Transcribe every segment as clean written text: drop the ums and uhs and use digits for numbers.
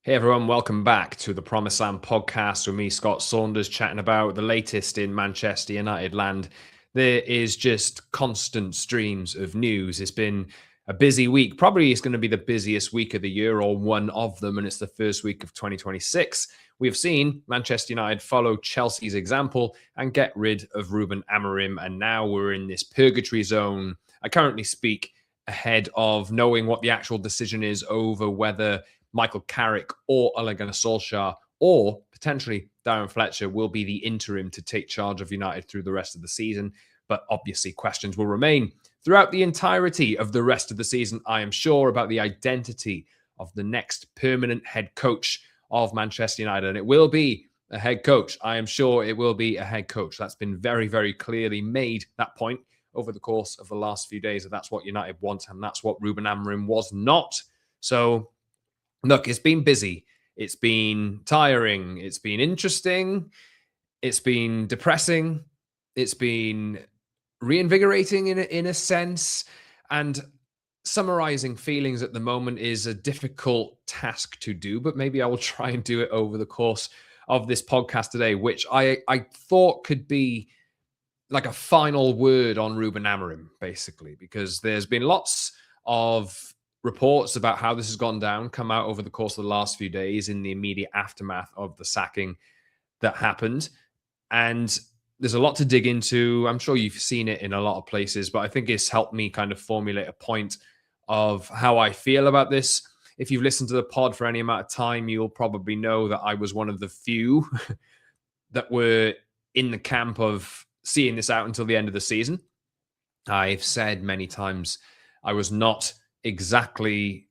Hey everyone, welcome back to the Promised Land podcast with me, Scott Saunders, chatting about the latest in Manchester United land. There is just constant streams of news. It's been a busy week. Probably it's going to be the busiest week of the year or one of them, and it's the first week of 2026. We've seen Manchester United follow Chelsea's example and get rid of Ruben Amorim, and now we're in this purgatory zone. I currently speak ahead of knowing what the actual decision is over whether Michael Carrick or Ole Gunnar Solskjaer or potentially Darren Fletcher will be the interim to take charge of United through the rest of the season. But obviously, questions will remain throughout the entirety of the rest of the season, I am sure, about the identity of the next permanent head coach of Manchester United. And it will be a head coach. I am sure it will be a head coach. That's been very, very clearly made, that point, over the course of the last few days. That's what United want, and that's what Ruben Amorim was not. So, look, it's been busy. It's been tiring. It's been interesting. It's been depressing. It's been reinvigorating in a sense. And summarizing feelings at the moment is a difficult task to do, but maybe I will try and do it over the course of this podcast today, which I thought could be like a final word on Ruben Amorim, basically, because there's been lots of reports about how this has gone down come out over the course of the last few days in the immediate aftermath of the sacking that happened. And there's a lot to dig into. I'm sure you've seen it in a lot of places, but I think it's helped me kind of formulate a point of how I feel about this. If you've listened to the pod for any amount of time, you'll probably know that I was one of the few that were in the camp of seeing this out until the end of the season. I've said many times I was not exactly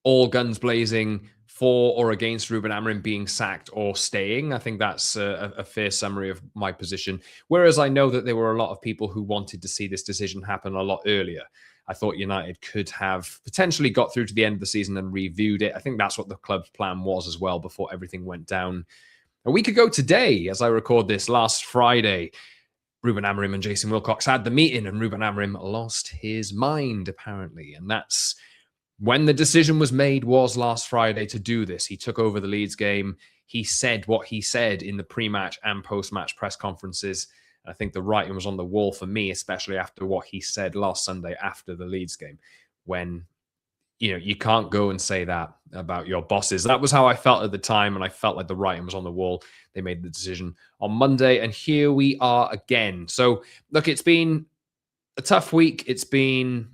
all guns blazing for or against Ruben Amorim being sacked or staying. I think that's a fair summary of my position. Whereas I know that there were a lot of people who wanted to see this decision happen a lot earlier. I thought United could have potentially got through to the end of the season and reviewed it. I think that's what the club's plan was as well before everything went down. A week ago today, as I record this, last Friday, Ruben Amorim and Jason Wilcox had the meeting, and Ruben Amorim lost his mind, apparently. And that's when the decision was made, was last Friday to do this. He took over the Leeds game. He said what he said in the pre-match and post-match press conferences. I think the writing was on the wall for me, especially after what he said last Sunday after the Leeds game, when you can't go and say that about your bosses. That was how I felt at the time, and I felt like the writing was on the wall. They made the decision on Monday, and here we are again. So, look, it's been a tough week. It's been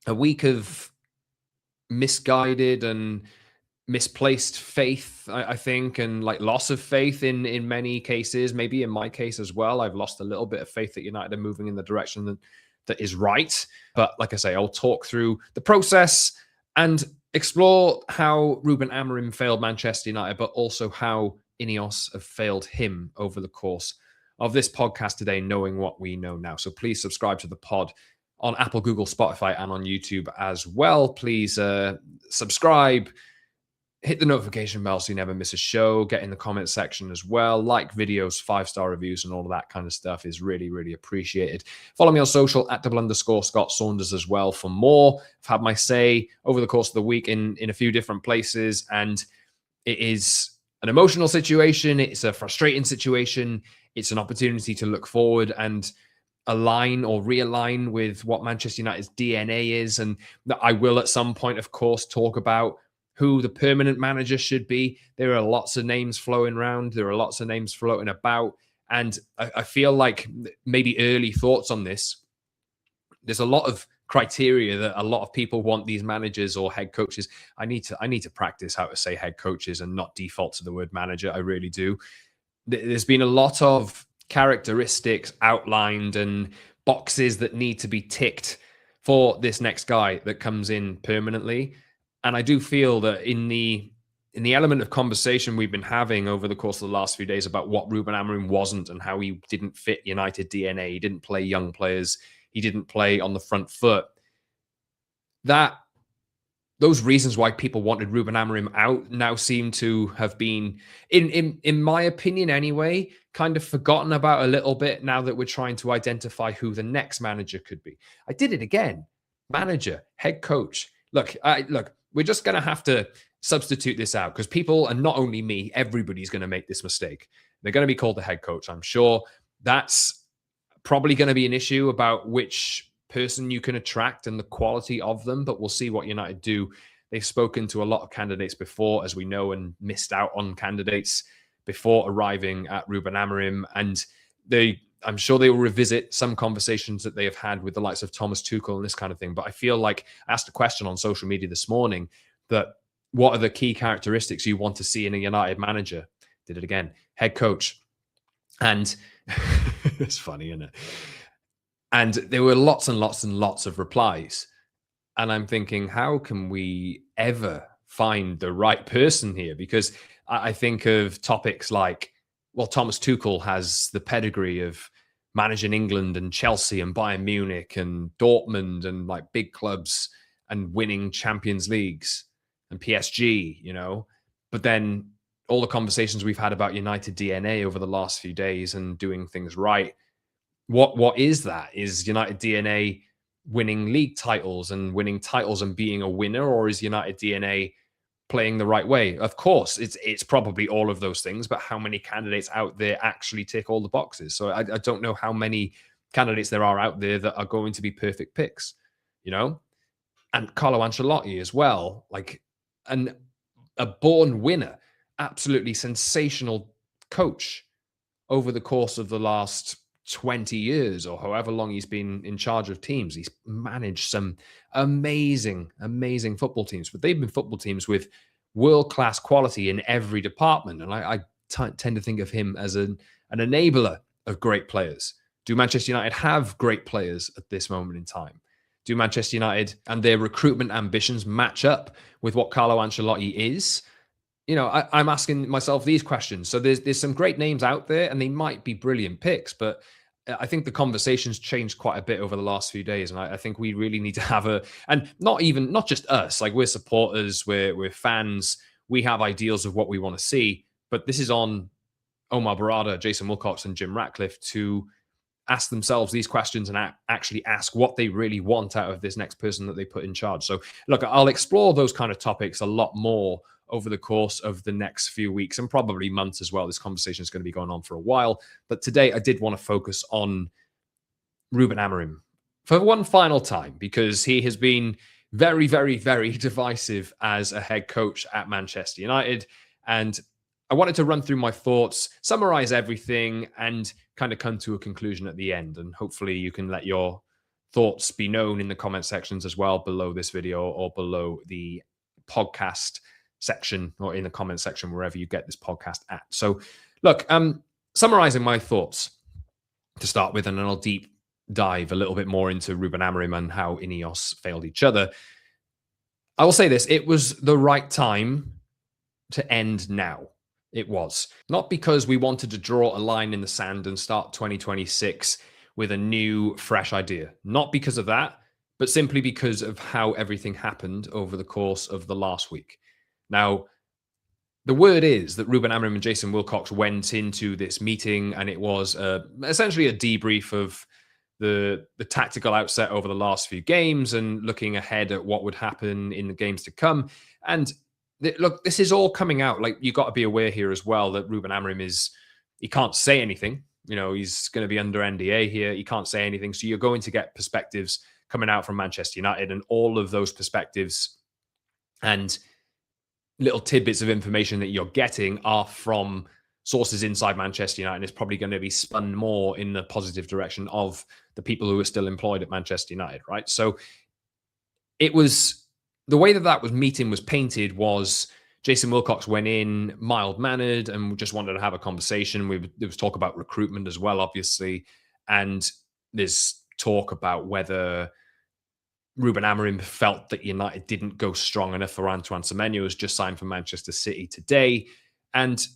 a week of misguided and misplaced faith, I think, and like loss of faith in many cases. Maybe in my case as well, I've lost a little bit of faith that United are moving in the direction that is right. But like I say, I'll talk through the process and explore how Ruben Amorim failed Manchester United, but also how INEOS have failed him over the course of this podcast today, knowing what we know now. So please subscribe to the pod on Apple, Google, Spotify, and on YouTube as well. Please subscribe, hit the notification bell so you never miss a show. Get in the comment section as well. Like videos, 5-star reviews, and all of that kind of stuff is really, really appreciated. Follow me on social at @_Scott Saunders as well for more. I've had my say over the course of the week in a few different places, and it is an emotional situation. It's a frustrating situation. It's an opportunity to look forward and align or realign with what Manchester United's DNA is. And I will at some point, of course, talk about who the permanent manager should be. There are lots of names flowing around. There are lots of names floating about. And I feel like maybe early thoughts on this. There's a lot of criteria that a lot of people want these managers or head coaches. I need to practice how to say head coaches and not default to the word manager. I really do. There's been a lot of characteristics outlined and boxes that need to be ticked for this next guy that comes in permanently. And I do feel that in the element of conversation we've been having over the course of the last few days about what Ruben Amorim wasn't and how he didn't fit United DNA, he didn't play young players, he didn't play on the front foot, those reasons why people wanted Ruben Amorim out now seem to have been, in my opinion anyway, kind of forgotten about a little bit now that we're trying to identify who the next manager could be. I did it again. Manager, head coach. Look, we're just going to have to substitute this out, because people, and not only me, everybody's going to make this mistake. They're going to be called the head coach. I'm sure that's probably going to be an issue about which person you can attract and the quality of them, but we'll see what United do. They've spoken to a lot of candidates before, as we know, and missed out on candidates before arriving at Ruben Amorim. And I'm sure they will revisit some conversations that they have had with the likes of Thomas Tuchel and this kind of thing. But I feel like I asked a question on social media this morning that what are the key characteristics you want to see in a United manager? Did it again. Head coach. And it's funny, isn't it? And there were lots and lots and lots of replies. And I'm thinking, how can we ever find the right person here? Because I think of topics like, well, Thomas Tuchel has the pedigree of managing England and Chelsea and Bayern Munich and Dortmund and like big clubs and winning Champions Leagues and PSG, you know. But then all the conversations we've had about United DNA over the last few days and doing things right, what is that? Is United DNA winning league titles and winning titles and being a winner, or is United DNA playing the right way? Of course, it's probably all of those things, but how many candidates out there actually tick all the boxes? So I don't know how many candidates there are out there that are going to be perfect picks, you know? And Carlo Ancelotti as well, like a born winner, absolutely sensational coach over the course of the last 20 years or however long he's been in charge of teams. He's managed some amazing, amazing football teams, but they've been football teams with world-class quality in every department. And I tend to think of him as an enabler of great players. Do Manchester United have great players at this moment in time? Do Manchester United and their recruitment ambitions match up with what Carlo Ancelotti is? You know, I'm asking myself these questions. So there's some great names out there, and they might be brilliant picks, but I think the conversation's changed quite a bit over the last few days, and I think we really need to have and not just us, like we're supporters, we're fans, we have ideals of what we want to see, but this is on Omar Barada, Jason Wilcox, and Jim Ratcliffe to ask themselves these questions and actually ask what they really want out of this next person that they put in charge. So look, I'll explore those kind of topics a lot more over the course of the next few weeks and probably months as well. This conversation is going to be going on for a while. But today I did want to focus on Ruben Amorim for one final time, because he has been very, very, very divisive as a head coach at Manchester United. And I wanted to run through my thoughts, summarize everything, and kind of come to a conclusion at the end. And hopefully you can let your thoughts be known in the comment sections as well below this video or below the podcast section or in the comment section, wherever you get this podcast at. So look, summarizing my thoughts to start with, and then I'll deep dive a little bit more into Ruben Amorim and how INEOS failed each other. I will say this, it was the right time to end now. It was. Not because we wanted to draw a line in the sand and start 2026 with a new, fresh idea. Not because of that, but simply because of how everything happened over the course of the last week. Now, the word is that Ruben Amorim and Jason Wilcox went into this meeting, and it was essentially a debrief of the tactical outset over the last few games and looking ahead at what would happen in the games to come. And look, this is all coming out. Like, you got to be aware here as well that Ruben Amorim he can't say anything. You know, he's going to be under NDA here. He can't say anything. So you're going to get perspectives coming out from Manchester United, and all of those perspectives and little tidbits of information that you're getting are from sources inside Manchester United, and it's probably going to be spun more in the positive direction of the people who are still employed at Manchester United, right? So it was, the way that meeting was painted was Jason Wilcox went in mild-mannered and just wanted to have a conversation. There was talk about recruitment as well, obviously, and there's talk about whether Ruben Amorim felt that United didn't go strong enough for Antoine Semenyo, who's just signed for Manchester City today, and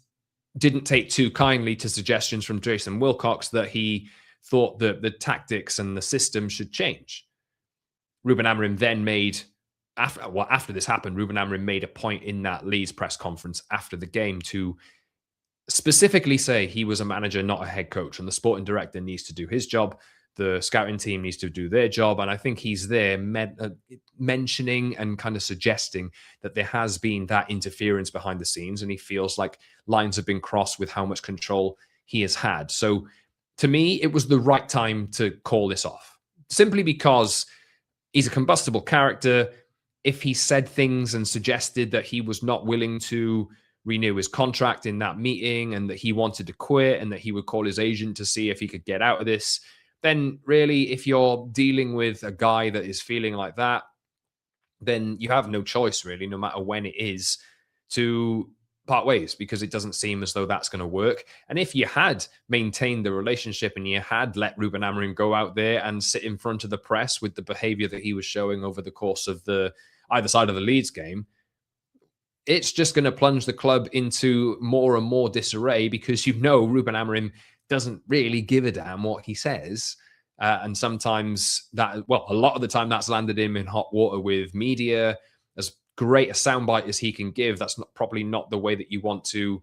didn't take too kindly to suggestions from Jason Wilcox that he thought that the tactics and the system should change. Ruben Amorim then made, after this happened, Ruben Amorim made a point in that Leeds press conference after the game to specifically say he was a manager, not a head coach, and the sporting director needs to do his job. The scouting team needs to do their job. And I think he's there mentioning and kind of suggesting that there has been that interference behind the scenes. And he feels like lines have been crossed with how much control he has had. So to me, it was the right time to call this off, simply because he's a combustible character. If he said things and suggested that he was not willing to renew his contract in that meeting and that he wanted to quit and that he would call his agent to see if he could get out of this, then really, if you're dealing with a guy that is feeling like that, then you have no choice, really, no matter when it is, to part ways, because it doesn't seem as though that's going to work. And if you had maintained the relationship and you had let Ruben Amorim go out there and sit in front of the press with the behavior that he was showing over the course of the either side of the Leeds game, it's just going to plunge the club into more and more disarray, because Ruben Amorim doesn't really give a damn what he says. And sometimes a lot of the time that's landed him in hot water with media. As great a soundbite as he can give, that's probably not the way that you want to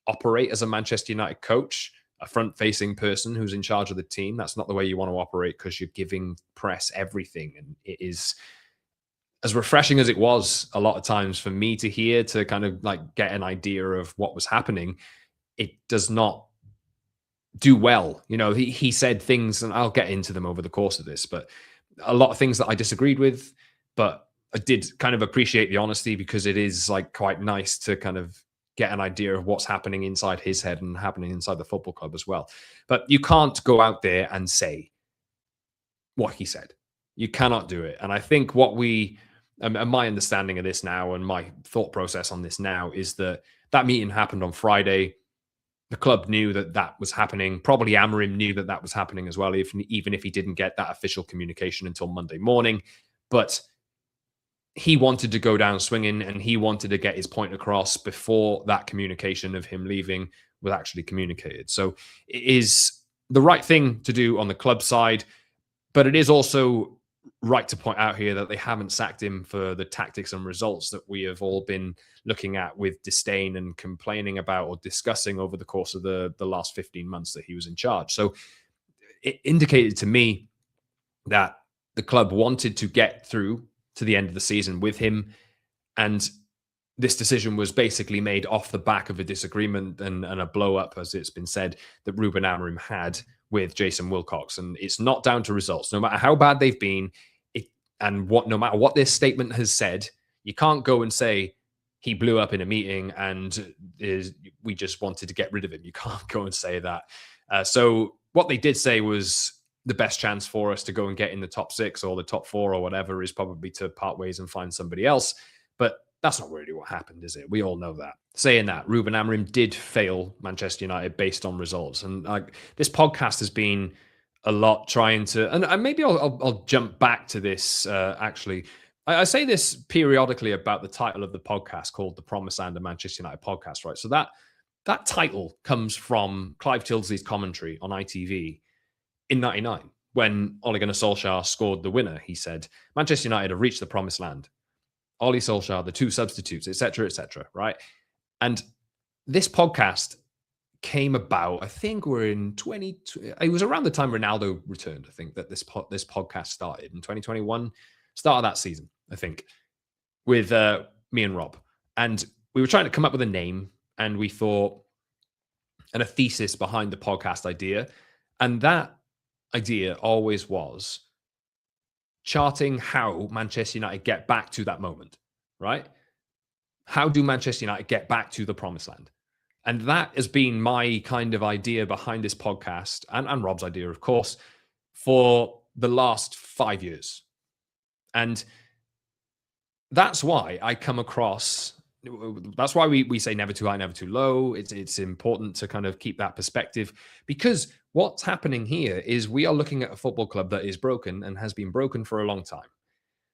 operate as a Manchester United coach, a front-facing person who's in charge of the team. That's not the way you want to operate, because you're giving press everything. And it is, as refreshing as it was a lot of times for me to hear, to kind of like get an idea of what was happening, it does not do well. He said things, and I'll get into them over the course of this, but a lot of things that I disagreed with, but I did kind of appreciate the honesty, because it is like quite nice to kind of get an idea of what's happening inside his head and happening inside the football club as well. But you can't go out there and say what he said. You cannot do it. And I think and my understanding of this now, and my thought process on this now, is that meeting happened on Friday. The club knew that was happening. Probably Amorim knew that was happening as well, even if he didn't get that official communication until Monday morning. But he wanted to go down swinging, and he wanted to get his point across before that communication of him leaving was actually communicated. So it is the right thing to do on the club side, but it is also right to point out here that they haven't sacked him for the tactics and results that we have all been looking at with disdain and complaining about or discussing over the course of the last 15 months that he was in charge. So it indicated to me that the club wanted to get through to the end of the season with him. And this decision was basically made off the back of a disagreement and a blow up, as it's been said, that Ruben Amorim had with Jason Wilcox. And it's not down to results. No matter how bad they've been, no matter what this statement has said, you can't go and say he blew up in a meeting and we just wanted to get rid of him. You can't go and say that. So what they did say was, the best chance for us to go and get in the top 6 or the top 4 or whatever is probably to part ways and find somebody else. But that's not really what happened, is it? We all know that. Saying that, Ruben Amorim did fail Manchester United based on results. And this podcast has been a lot trying to, and maybe I'll jump back to this. Actually, I say this periodically about the title of the podcast, called The Promised Land, a Manchester United podcast, right? So that title comes from Clive Tildesley's commentary on ITV in 99, when Ole Gunnar Solskjaer scored the winner. He said, Manchester United have reached the promised land. Ole Solskjaer, the 2 substitutes, etc., right? And this podcast came about, I think we're in it was around the time Ronaldo returned, I think, that this podcast started in 2021, start of that season, I think, with me and Rob. And we were trying to come up with a name, and we thought, and a thesis behind the podcast idea. And that idea always was charting how Manchester United get back to that moment, right? How do Manchester United get back to the promised land? And that has been my kind of idea behind this podcast, and Rob's idea, of course, for the last 5 years. And that's why I come across, that's why we say never too high, never too low. It's important to kind of keep that perspective, because what's happening here is we are looking at a football club that is broken and has been broken for a long time.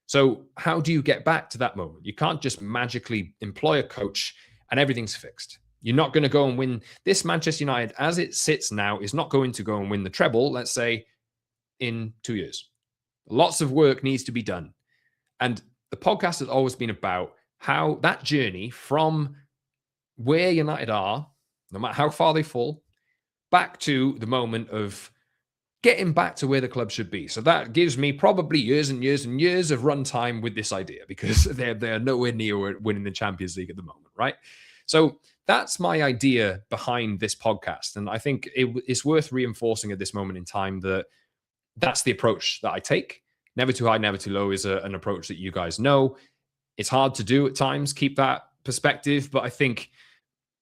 So how do you get back to that moment? You can't just magically employ a coach and everything's fixed. You're not going to go and win. This Manchester United, as it sits now, is not going to go and win the treble, let's say, in 2 years. Lots of work needs to be done. And the podcast has always been about how that journey from where United are, no matter how far they fall, back to the moment of getting back to where the club should be. So that gives me probably years and years and years of run time with this idea, because they're nowhere near winning the Champions League at the moment, right? So that's my idea behind this podcast. And I think it's worth reinforcing at this moment in time that that's the approach that I take. Never too high, never too low is an approach that you guys know. It's hard to do at times, keep that perspective. But I think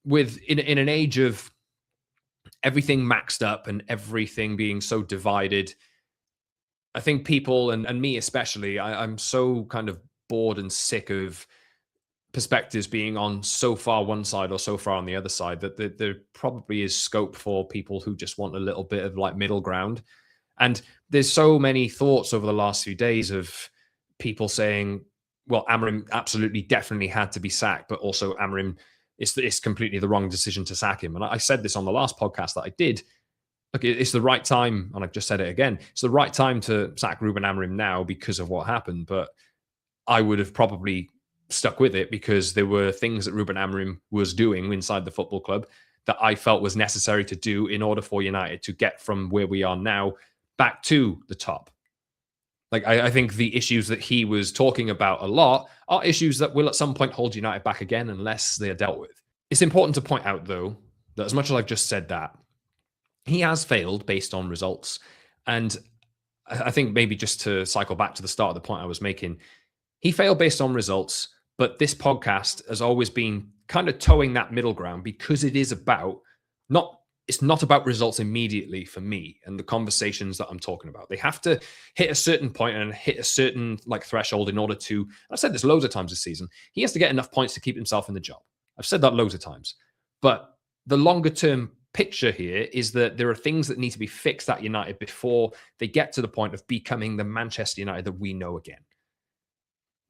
in an age of everything maxed up and everything being so divided, I think people, and me especially, I'm so kind of bored and sick of perspectives being on so far one side or so far on the other side, that there probably is scope for people who just want a little bit of like middle ground. And there's so many thoughts over the last few days of people saying, well, Amorim absolutely definitely had to be sacked, but also Amorim, it's completely the wrong decision to sack him. And I said this on the last podcast that I did. Look, it's the right time, and I've just said it again. It's the right time to sack Ruben Amorim now because of what happened. But I would have probably stuck with it because there were things that Ruben Amorim was doing inside the football club that I felt was necessary to do in order for United to get from where we are now back to the top. Like, I think the issues that he was talking about a lot are issues that will at some point hold United back again unless they are dealt with. It's important to point out, though, that as much as I've just said that, he has failed based on results. And I think maybe just to cycle back to the start of the point I was making, he failed based on results, but this podcast has always been kind of towing that middle ground because it is about it's not about results immediately for me and the conversations that I'm talking about. They have to hit a certain point and hit a certain like threshold in order to, I've said this loads of times this season, he has to get enough points to keep himself in the job. I've said that loads of times. But the longer term picture here is that there are things that need to be fixed at United before they get to the point of becoming the Manchester United that we know again.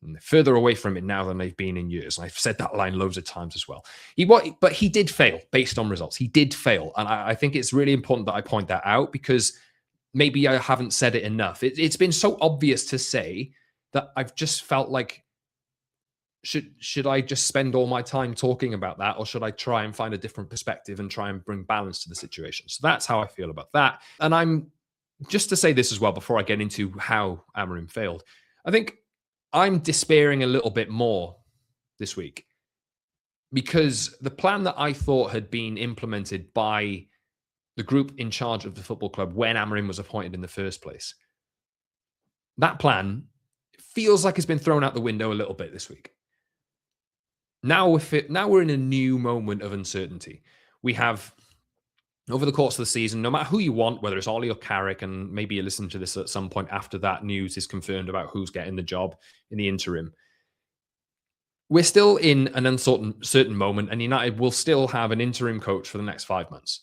And they're further away from it now than they've been in years. And I've said that line loads of times as well. But he did fail based on results. He did fail. And I think it's really important that I point that out because maybe I haven't said it enough. It's been so obvious to say that I've just felt like, should I just spend all my time talking about that, or should I try and find a different perspective and try and bring balance to the situation? So that's how I feel about that. And I'm just to say this as well before I get into how Amorim failed. I think I'm despairing a little bit more this week because the plan that I thought had been implemented by the group in charge of the football club when Amorim was appointed in the first place, that plan feels like it's been thrown out the window a little bit this week. Now we're in a new moment of uncertainty. We have, over the course of the season, no matter who you want, whether it's Ollie or Carrick, and maybe you listen to this at some point after that news is confirmed about who's getting the job in the interim, we're still in an uncertain moment, and United will still have an interim coach for the next 5 months.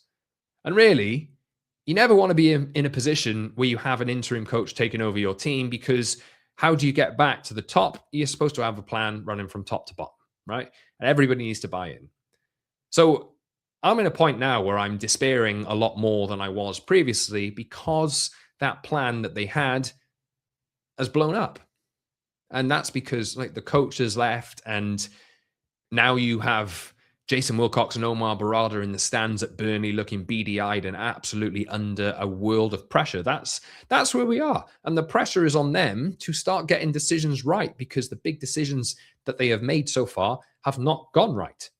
And really, you never want to be in a position where you have an interim coach taking over your team, because how do you get back to the top? You're supposed to have a plan running from top to bottom, right? And everybody needs to buy in. So I'm in a point now where I'm despairing a lot more than I was previously because that plan that they had has blown up. And that's because like the coach has left, and now you have Jason Wilcox and Omar Barada in the stands at Burnley looking beady-eyed and absolutely under a world of pressure. That's where we are. And the pressure is on them to start getting decisions right, because the big decisions that they have made so far have not gone right.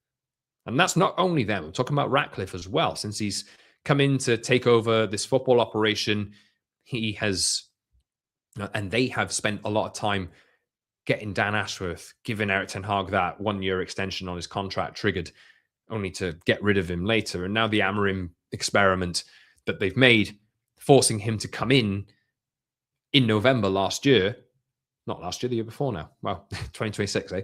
And that's not only them. I'm talking about Ratcliffe as well. Since he's come in to take over this football operation, he has, and they have spent a lot of time getting Dan Ashworth, giving Eric Ten Hag that 1-year extension on his contract triggered, only to get rid of him later. And now the Amorim experiment that they've made, forcing him to come in November last year, not last year, the year before now. Well, 2026, eh?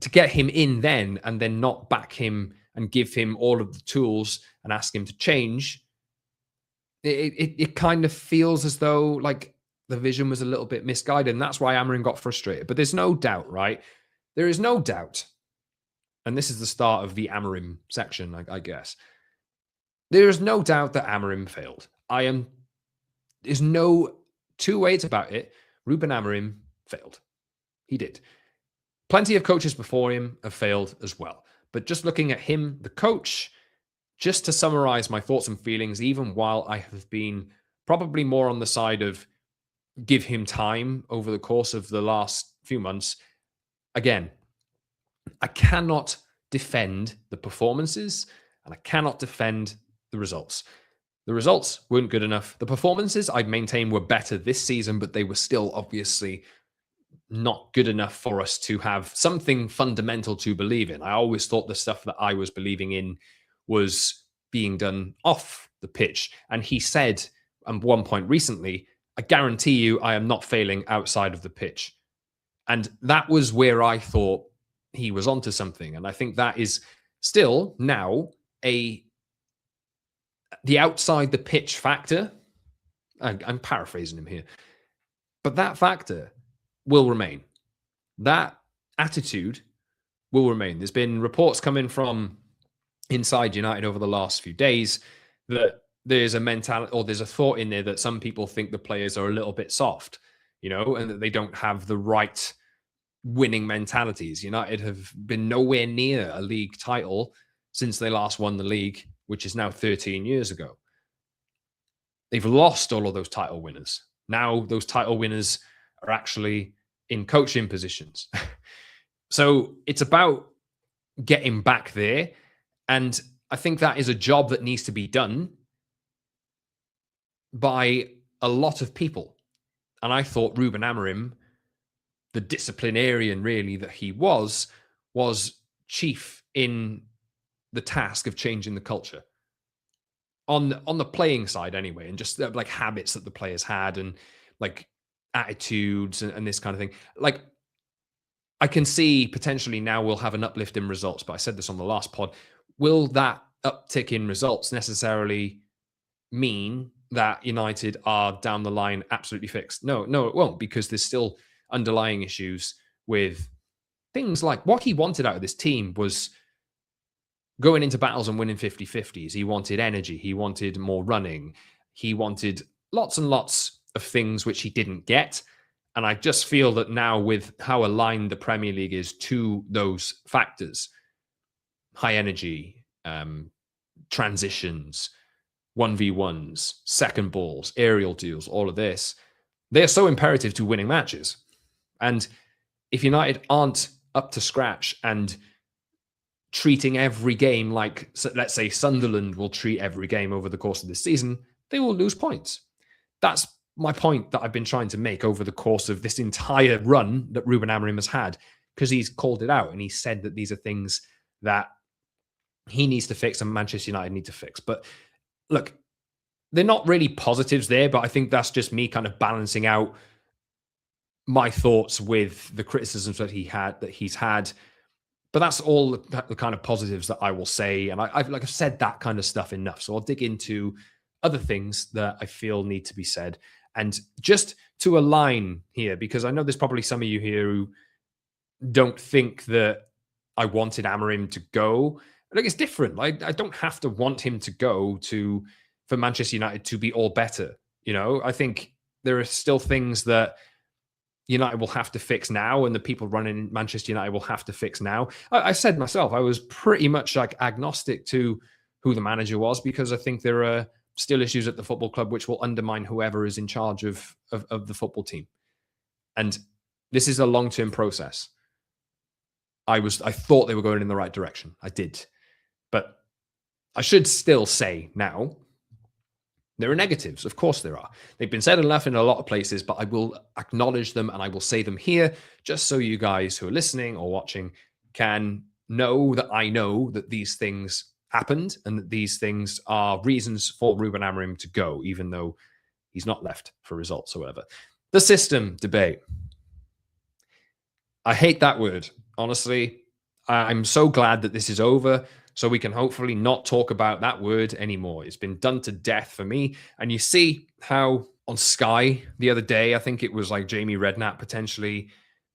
To get him in then and then not back him and give him all of the tools and ask him to change, it kind of feels as though like the vision was a little bit misguided. And that's why Amorim got frustrated. But there's no doubt, right? There is no doubt. And this is the start of the Amorim section, I guess. There is no doubt that Amorim failed. There's no two ways about it. Ruben Amorim failed. He did. Plenty of coaches before him have failed as well. But just looking at him, the coach, just to summarize my thoughts and feelings, even while I have been probably more on the side of give him time over the course of the last few months, again, I cannot defend the performances and I cannot defend the results. The results weren't good enough. The performances, I'd maintain, were better this season, but they were still obviously not good enough for us to have something fundamental to believe in. I always thought the stuff that I was believing in was being done off the pitch. And he said at one point recently, I guarantee you I am not failing outside of the pitch. And that was where I thought he was onto something. And I think that is still now the outside the pitch factor. I'm paraphrasing him here, but that factor will remain. That attitude will remain. There's been reports coming from inside United over the last few days that there's a mentality or there's a thought in there that some people think the players are a little bit soft, and that they don't have the right winning mentalities. United have been nowhere near a league title since they last won the league, which is now 13 years ago. They've lost all of those title winners. Now those title winners are actually in coaching positions. So it's about getting back there. And I think that is a job that needs to be done by a lot of people. And I thought Ruben Amorim, the disciplinarian really that he was chief in the task of changing the culture. On the playing side anyway, and just like habits that the players had and like attitudes and this kind of thing. Like I can see potentially now we'll have an uplift in results, but I said this on the last pod. Will that uptick in results necessarily mean that United are down the line absolutely fixed? No, it won't, because there's still underlying issues with things like what he wanted out of this team was going into battles and winning 50-50s. He wanted energy. He wanted more running. He wanted lots and lots of things which he didn't get. And I just feel that now with how aligned the Premier League is to those factors, high energy, transitions, 1v1s, second balls, aerial duels, all of this, they're so imperative to winning matches. And if United aren't up to scratch and treating every game like, let's say, Sunderland will treat every game over the course of this season, they will lose points. That's my point that I've been trying to make over the course of this entire run that Ruben Amorim has had, because he's called it out and he said that these are things that he needs to fix and Manchester United need to fix. But look, they're not really positives there, but I think that's just me kind of balancing out my thoughts with the criticisms that he's had. But that's all the kind of positives that I will say. And I've said that kind of stuff enough. So I'll dig into other things that I feel need to be said. And just to align here, because I know there's probably some of you here who don't think that I wanted Amorim to go. Like, it's different. I don't have to want him to go for Manchester United to be all better. I think there are still things that United will have to fix now, and the people running Manchester United will have to fix now. I said myself, I was pretty much like agnostic to who the manager was, because I think there are still issues at the football club which will undermine whoever is in charge of the football team. And this is a long-term process. I thought they were going in the right direction. I did. But I should still say now, there are negatives. Of course there are. They've been said enough in a lot of places, but I will acknowledge them and I will say them here just so you guys who are listening or watching can know that I know that these things happened and that these things are reasons for Ruben Amorim to go, even though he's not left for results or whatever. The system debate. I hate that word. Honestly, I'm so glad that this is over, so we can hopefully not talk about that word anymore. It's been done to death for me. And you see how on Sky the other day, I think it was like Jamie Redknapp potentially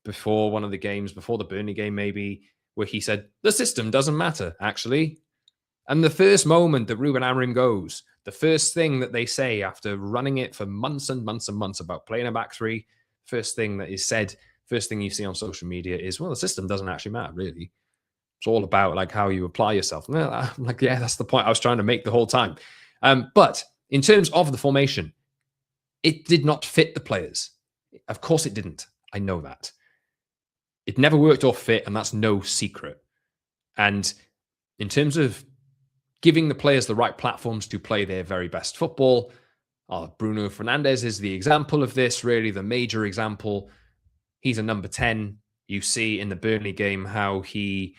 before one of the games, before the Burnley game maybe, where he said, the system doesn't matter, actually. And the first moment that Ruben Amorim goes, the first thing that they say after running it for months and months and months about playing a back three, first thing that is said, first thing you see on social media is, well, the system doesn't actually matter, really. It's all about like how you apply yourself. And I'm like, yeah, that's the point I was trying to make the whole time. But in terms of the formation, it did not fit the players. Of course it didn't. I know that. It never worked or fit, and that's no secret. And in terms of giving the players the right platforms to play their very best football, Bruno Fernandes is the example of this, really the major example. He's a number 10. You see in the Burnley game how he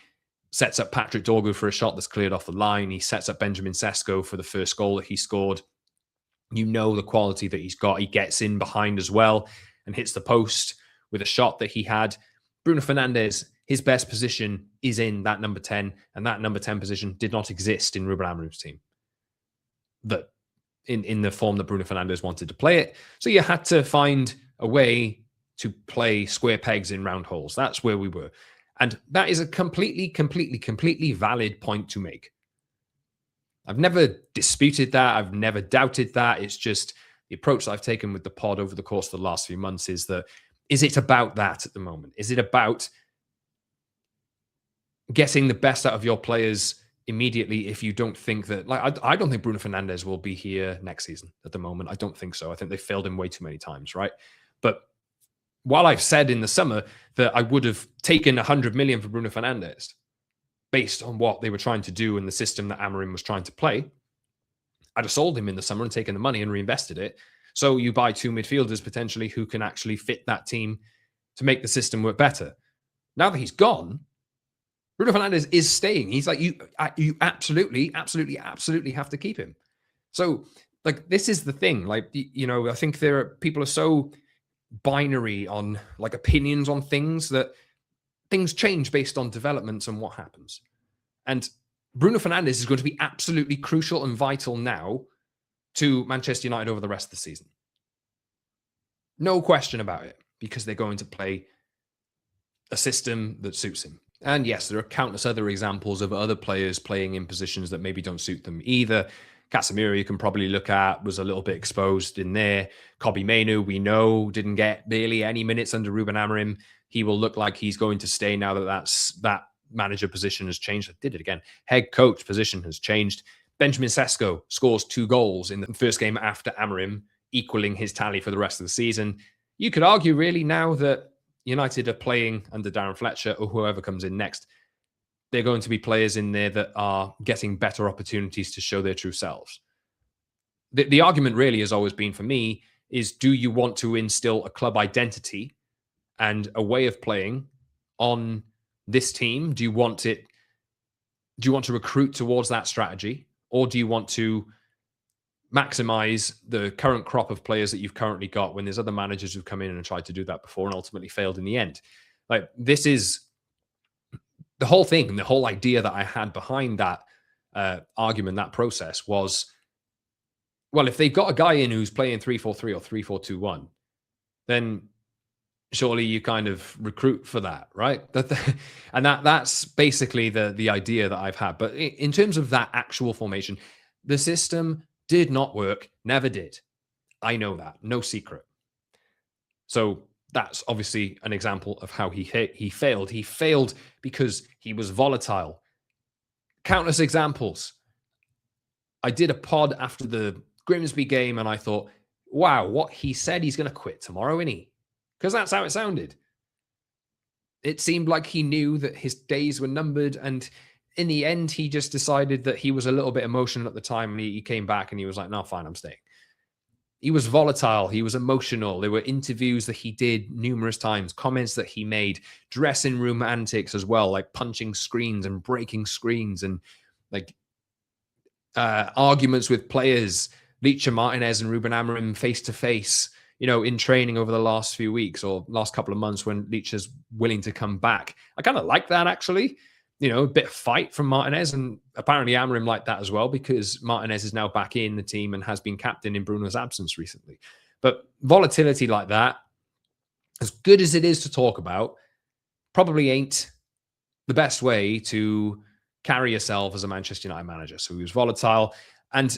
sets up Patrick Dorgu for a shot that's cleared off the line. He sets up Benjamin Sesko for the first goal that he scored. You know the quality that he's got. He gets in behind as well and hits the post with a shot that he had. Bruno Fernandes, his best position is in that number 10, and that number 10 position did not exist in Ruben Amorim's team. That in the form that Bruno Fernandes wanted to play it. So you had to find a way to play square pegs in round holes. That's where we were. And that is a completely valid point to make. I've never disputed that. I've never doubted that. It's just the approach that I've taken with the pod over the course of the last few months is that, is it about that at the moment? Is it about getting the best out of your players immediately if you don't think that, like, I don't think Bruno Fernandes will be here next season at the moment. I don't think so. I think they failed him way too many times, right? But while I've said in the summer that I would have taken 100 million for Bruno Fernandes based on what they were trying to do and the system that Amorim was trying to play, I'd have sold him in the summer and taken the money and reinvested it. So you buy two midfielders potentially who can actually fit that team to make the system work better. Now that he's gone, Bruno Fernandes is staying. He's like, you absolutely have to keep him. So, like, this is the thing. Like, you know, I think people are so binary on like opinions on things that things change based on developments and what happens. And Bruno Fernandes is going to be absolutely crucial and vital now to Manchester United over the rest of the season. No question about it, because they're going to play a system that suits him. And yes, there are countless other examples of other players playing in positions that maybe don't suit them either. Casemiro, you can probably look at, was a little bit exposed in there. Kobbie Mainoo, we know, didn't get barely any minutes under Ruben Amorim. He will look like he's going to stay now that that manager position has changed. I did it again. Head coach position has changed. Benjamin Sesko scores 2 goals in the first game after Amorim, equaling his tally for the rest of the season. You could argue really now that United are playing under Darren Fletcher or whoever comes in next, they're going to be players in there that are getting better opportunities to show their true selves. The argument really has always been for me is, do you want to instill a club identity and a way of playing on this team? Do you want to recruit towards that strategy? Or do you want to maximize the current crop of players that you've currently got when there's other managers who've come in and tried to do that before and ultimately failed in the end? Like, this is the whole thing, the whole idea that I had behind that argument, that process was, well, if they've got a guy in who's playing 3-4-3 or 3-4-2-1, then surely you kind of recruit for that, right? And that's basically the idea that I've had. But in terms of that actual formation, the system did not work, never did. I know that, no secret. So that's obviously an example of how he failed. He failed because he was volatile. Countless examples. I did a pod after the Grimsby game and I thought, wow, what he said, he's going to quit tomorrow, isn't he? Because that's how it sounded. It seemed like he knew that his days were numbered, and in the end, he just decided that he was a little bit emotional at the time, and he came back and he was like, no, fine, I'm staying. He was volatile. He was emotional. There were interviews that he did numerous times, comments that he made, dressing room antics as well, like punching screens and breaking screens, and like arguments with players, Licha Martinez and Ruben Amorim face to face, you know, in training over the last few weeks or last couple of months when Licha's willing to come back. I kind of like that, actually. You know, a bit of fight from Martinez, and apparently Amorim liked that as well, because Martinez is now back in the team and has been captain in Bruno's absence recently. But volatility like that, as good as it is to talk about, probably ain't the best way to carry yourself as a Manchester United manager. So he was volatile, and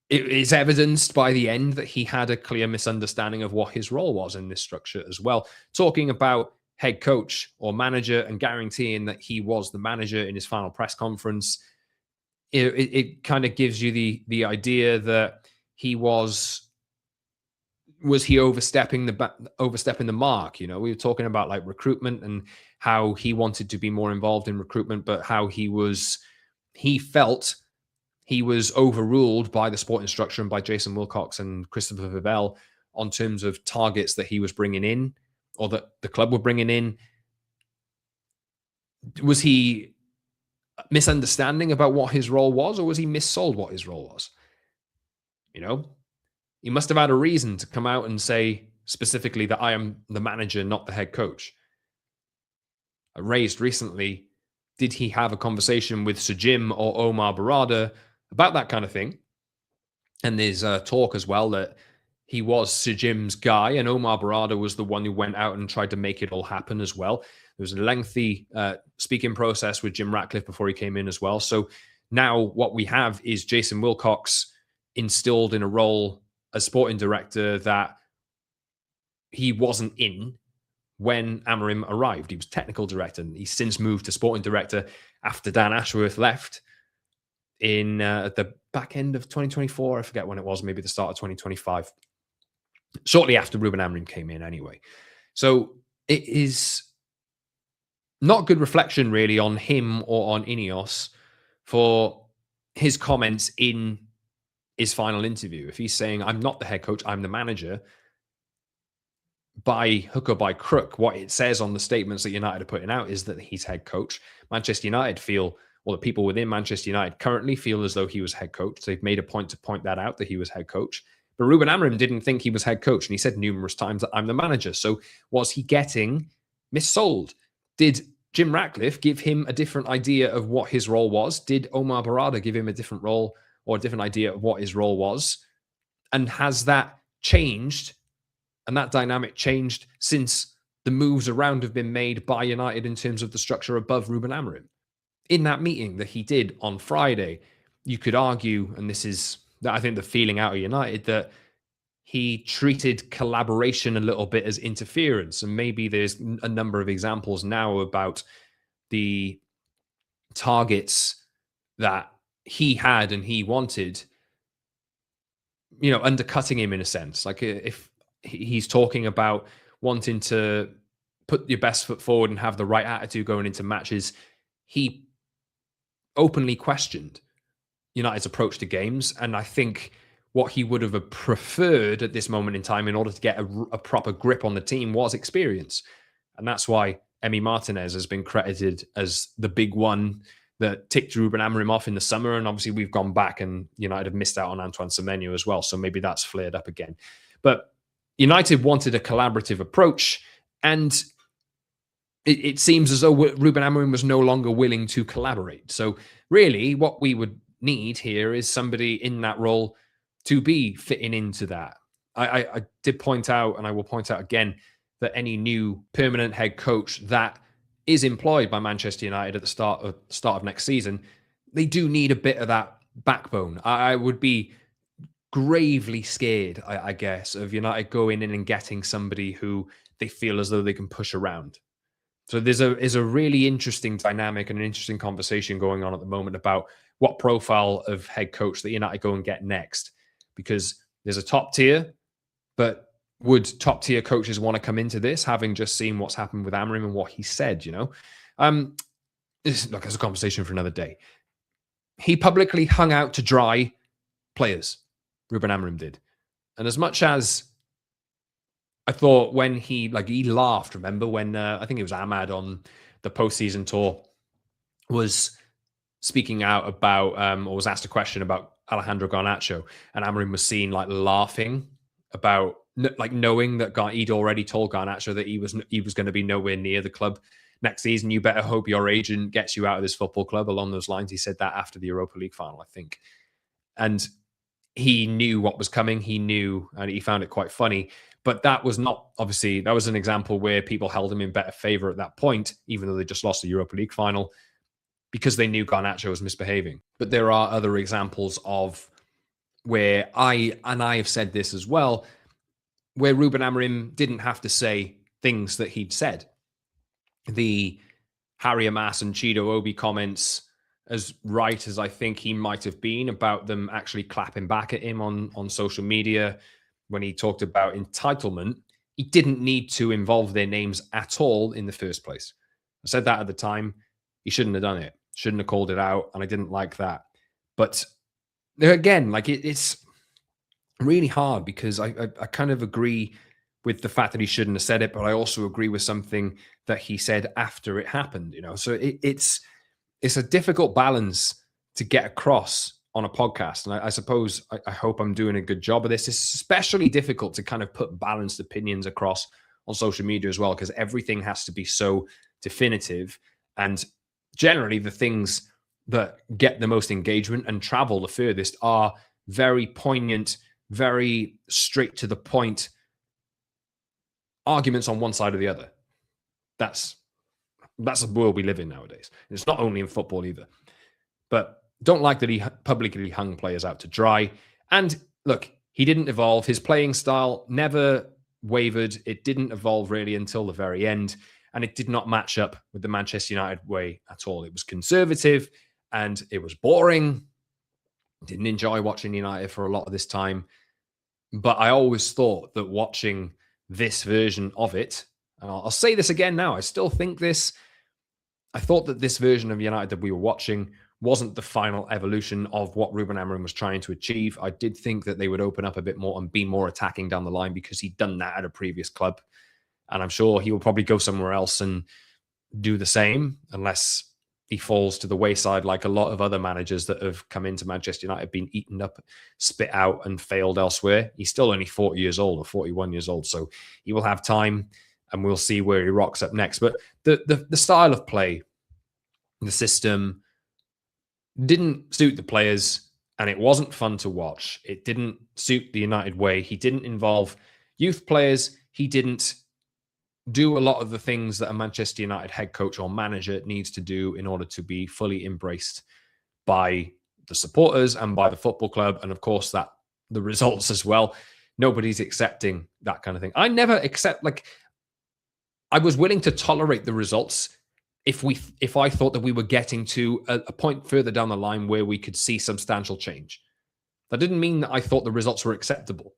it is evidenced by the end that he had a clear misunderstanding of what his role was in this structure as well. Talking about head coach or manager and guaranteeing that he was the manager in his final press conference, it kind of gives you the idea that he was he overstepping the mark. We were talking about like recruitment and how he wanted to be more involved in recruitment, but how he felt he was overruled by the sporting structure and by Jason Wilcox and Christopher Vivell on terms of targets that he was bringing in or that the club were bringing in. Was he misunderstanding about what his role was, or was he missold what his role was? He must have had a reason to come out and say specifically that I am the manager, not the head coach. I raised recently, did he have a conversation with Sir Jim or Omar Barada about that kind of thing? And there's talk as well that he was Sir Jim's guy, and Omar Barada was the one who went out and tried to make it all happen as well. There was a lengthy speaking process with Jim Ratcliffe before he came in as well. So now what we have is Jason Wilcox instilled in a role as sporting director that he wasn't in when Amorim arrived. He was technical director, and he's since moved to sporting director after Dan Ashworth left in the back end of 2024. I forget when it was, maybe the start of 2025. Shortly after Ruben Amorim came in anyway. So it is not good reflection really on him or on INEOS for his comments in his final interview. If he's saying, I'm not the head coach, I'm the manager, by hook or by crook, what it says on the statements that United are putting out is that he's head coach. Manchester United feel, or the people within Manchester United currently feel as though he was head coach. They've made a point to point that out, that he was head coach. But Ruben Amorim didn't think he was head coach, and he said numerous times that I'm the manager. So was he getting missold? Did Jim Ratcliffe give him a different idea of what his role was? Did Omar Barada give him a different role or a different idea of what his role was? And has that changed, and that dynamic changed since the moves around have been made by United in terms of the structure above Ruben Amorim? In that meeting that he did on Friday, you could argue, and this is, I think, the feeling out of United, that he treated collaboration a little bit as interference. And maybe there's a number of examples now about the targets that he had and he wanted, undercutting him in a sense. Like if he's talking about wanting to put your best foot forward and have the right attitude going into matches, he openly questioned United's approach to games. And I think what he would have preferred at this moment in time in order to get a proper grip on the team was experience. And that's why Emi Martinez has been credited as the big one that ticked Ruben Amorim off in the summer. And obviously we've gone back and United have missed out on Antoine Semenyo as well. So maybe that's flared up again. But United wanted a collaborative approach, and it seems as though Ruben Amorim was no longer willing to collaborate. So really what we would need here is somebody in that role to be fitting into that. I did point out, and I will point out again, that any new permanent head coach that is employed by Manchester United at the start of next season, they do need a bit of that backbone. I would be gravely scared, I guess, of United going in and getting somebody who they feel as though they can push around. So there's a really interesting dynamic and an interesting conversation going on at the moment about what profile of head coach that United go and get next. Because there's a top tier, but would top tier coaches want to come into this, having just seen what's happened with Amorim and what he said, This is a conversation for another day. He publicly hung out to dry players. Ruben Amorim did. And as much as I thought when he laughed, remember when I think it was Ahmad on the postseason tour was speaking out about, or was asked a question about Alejandro Garnacho, and Amorim was seen laughing about knowing that he'd already told Garnacho that he was going to be nowhere near the club next season. You better hope your agent gets you out of this football club. Along those lines, he said that after the Europa League final, I think. And he knew what was coming. He knew, and he found it quite funny. But that was not, obviously, that was an example where people held him in better favor at that point, even though they just lost the Europa League final, because they knew Garnacho was misbehaving. But there are other examples of where I have said this as well, where Ruben Amorim didn't have to say things that he'd said. the Harry Amas and Chido Obi comments, as right as I think he might have been about them actually clapping back at him on social media when he talked about entitlement, he didn't need to involve their names at all in the first place. I said that at the time. He shouldn't have done it. Shouldn't have called it out, and I didn't like that. But again, like it's really hard because I kind of agree with the fact that he shouldn't have said it, but I also agree with something that he said after it happened. So it's a difficult balance to get across on a podcast, and I suppose I hope I'm doing a good job of this. It's especially difficult to kind of put balanced opinions across on social media as well, because everything has to be so definitive, and generally the things that get the most engagement and travel the furthest are very poignant, very straight to the point arguments on one side or the other. That's the world we live in nowadays. And it's not only in football either. But don't like that he publicly hung players out to dry. And look, he didn't evolve. His playing style never wavered. It didn't evolve really until the very end. And it did not match up with the Manchester United way at all. It was conservative and it was boring. Didn't enjoy watching United for a lot of this time. But I always thought that watching this version of it, and I'll say this again now, I still think this, I thought that this version of United that we were watching wasn't the final evolution of what Ruben Amorim was trying to achieve. I did think that they would open up a bit more and be more attacking down the line because he'd done that at a previous club. And I'm sure he will probably go somewhere else and do the same, unless he falls to the wayside like a lot of other managers that have come into Manchester United, been eaten up, spit out, and failed elsewhere. He's still only 40 years old or 41 years old, so he will have time, and we'll see where he rocks up next. But the style of play, the system, didn't suit the players, and it wasn't fun to watch. It didn't suit the United way. He didn't involve youth players. He didn't do a lot of the things that a Manchester United head coach or manager needs to do in order to be fully embraced by the supporters and by the football club. And of course, that the results as well. Nobody's accepting that kind of thing. I never accept, like, I was willing to tolerate the results if I thought that we were getting to a point further down the line where we could see substantial change. That didn't mean that I thought the results were acceptable.